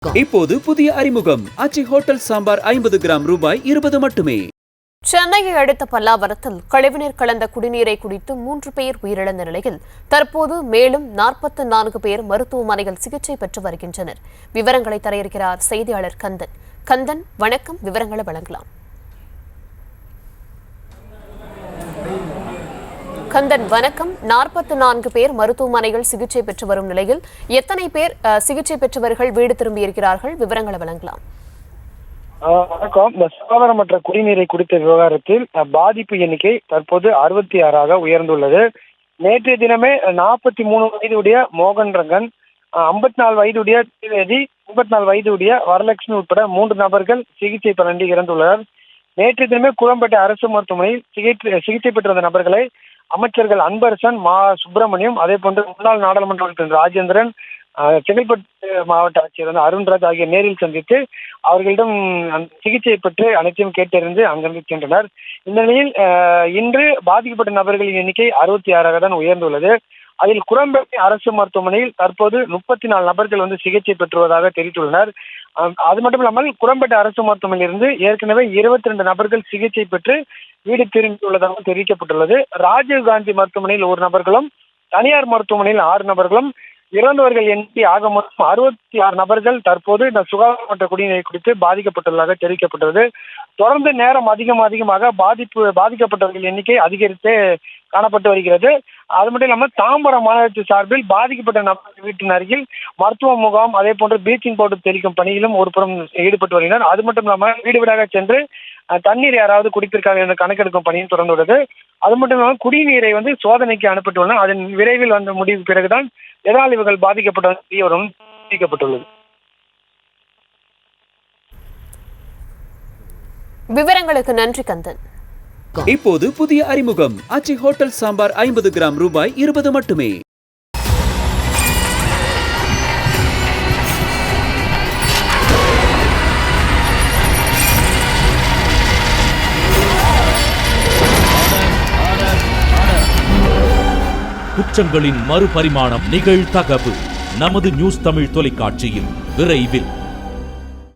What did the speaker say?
இப்போது புதிய அறிமுகம் ஆச்சி ஹோட்டல் சாம்பார் 50 கிராம் ரூபாய் 20 மட்டுமே. சென்னையை அடுத்த பல்லாவரத்தில் கழிவுநீர் கலந்த குடிநீரை குடித்து 3 பேர் உயிரிழந்த நிலையில் தற்போது மேலும் 44 பேர் மருத்துவமனையில் சிகிச்சை பெற்று வருகின்றனர். விவரங்களை தர இருக்கிறார் செய்தியாளர் கந்தன். கந்தன், வணக்கம். விவரங்களை வழங்கலாம். கந்தன், வணக்கம். 44 பேர் மருத்துவமனையில் சிகிச்சை பெற்று வரும் நிலையில் எத்தனை பேர் சிகிச்சை பெற்றவர்கள் வீடு திரும்பி இருக்கிறார்கள்? விவரங்களை வழங்கலாம். வணக்கம். இந்த சுகாதாரமற்ற குடிநீரை குடித்த விவகாரத்தில் பாதிப்பு எண்ணிக்கை தற்போது 66ஆக உயர்ந்துள்ளது. நேற்றைய தினமே 43 வயதுடைய மோகன் ரங்கன், 54 வயதுடைய திரிவேதி, 54 வயதுடைய வரலட்சுமி உட்பட 3 நபர்கள் சிகிச்சை பலனின்றி இறந்துள்ளனர். நேற்றைய தினமே குளம்பேட்டை அரசு மருத்துவமனையில் சிகிச்சை பெற்று வந்த நபர்களை அமைச்சர்கள் அன்பரசன், சுப்பிரமணியம், அதே போன்று முன்னாள் நாடாளுமன்ற உறுப்பினர் ராஜேந்திரன், செங்கல்பட்டு மாவட்ட ஆட்சியர் அருண்ராஜ் ஆகிய நேரில் சந்தித்து அவர்களிடம் சிகிச்சை பெற்று அனைத்தையும் கேட்டறிந்து அங்கிருந்து சென்றனர். இந்த நிலையில் இன்று பாதிக்கப்பட்ட நபர்களின் எண்ணிக்கை 66ஆக தான் உயர்ந்துள்ளது. அதில் குளம்பேட்டை அரசு மருத்துவமனையில் தற்போது 34 நபர்கள் சிகிச்சை பெற்றுவதாக தெரிவித்துள்ளனர். அது மட்டும் இல்லாமல் குளம்பேட்டை அரசு மருத்துவமனையில் இருந்து ஏற்கனவே 22 நபர்கள் சிகிச்சை பெற்று வீடு திரும்பியுள்ளதாக தெரிவிக்கப்பட்டுள்ளது. ராஜீவ்காந்தி மருத்துவமனையில் 1 நபர்களும், தனியார் மருத்துவமனையில் 6 நபர்களும், இறந்தவர்கள் எண்ணிக்கை ஆக மொத்தம் 66 நபர்கள் தற்போது இந்த சுகாதாரமற்ற குடிநீரை குறித்து பாதிக்கப்பட்டுள்ளதாக தெரிவிக்கப்பட்டுள்ளது. தொடர்ந்து நேரம் அதிகமாக பாதிக்கப்பட்டவர்கள் எண்ணிக்கை அதிகரித்தே காணப்பட்டு வருகிறது. அது மட்டும் இல்லாமல் தாம்பரம் மாநகராட்சி சார்பில் பாதிக்கப்பட்ட நபர்கள் வீட்டின் அருகில் மருத்துவ முகாம், அதே போன்று ப்ளீச்சிங் பவுடர் தெளிக்கும் பணியிலும் ஒரு புறம் ஈடுபட்டு வருகின்றனர். அது மட்டும் இல்லாமல் வீடு வீடாக சென்று தண்ணீர் யாராவது குடிப்பிற்காக என்ற கணக்கெடுக்கும் பணியும் தொடர்ந்துள்ளது. அது மட்டும் இல்லாமல் குடிநீரை சோதனைக்கு அனுப்பிட்டுள்ளனர். அதன் விரைவில் வந்த முடிவு பிறகுதான் எதனால் இவர்கள் பாதிக்கப்பட்டவரும் தெரிவிக்கப்பட்டுள்ளது. விவரங்களுக்கு நன்றி கந்தன். இப்போது புதிய அறிமுகம் ஆச்சி ஹோட்டல் சாம்பார் 50 கிராம் ரூபாய் 20 மட்டுமே. குற்றங்களின் மறுபரிமாணம் நிகழ்தகவு நமது நியூஸ் தமிழ் தொலைக்காட்சியில் விரைவில்.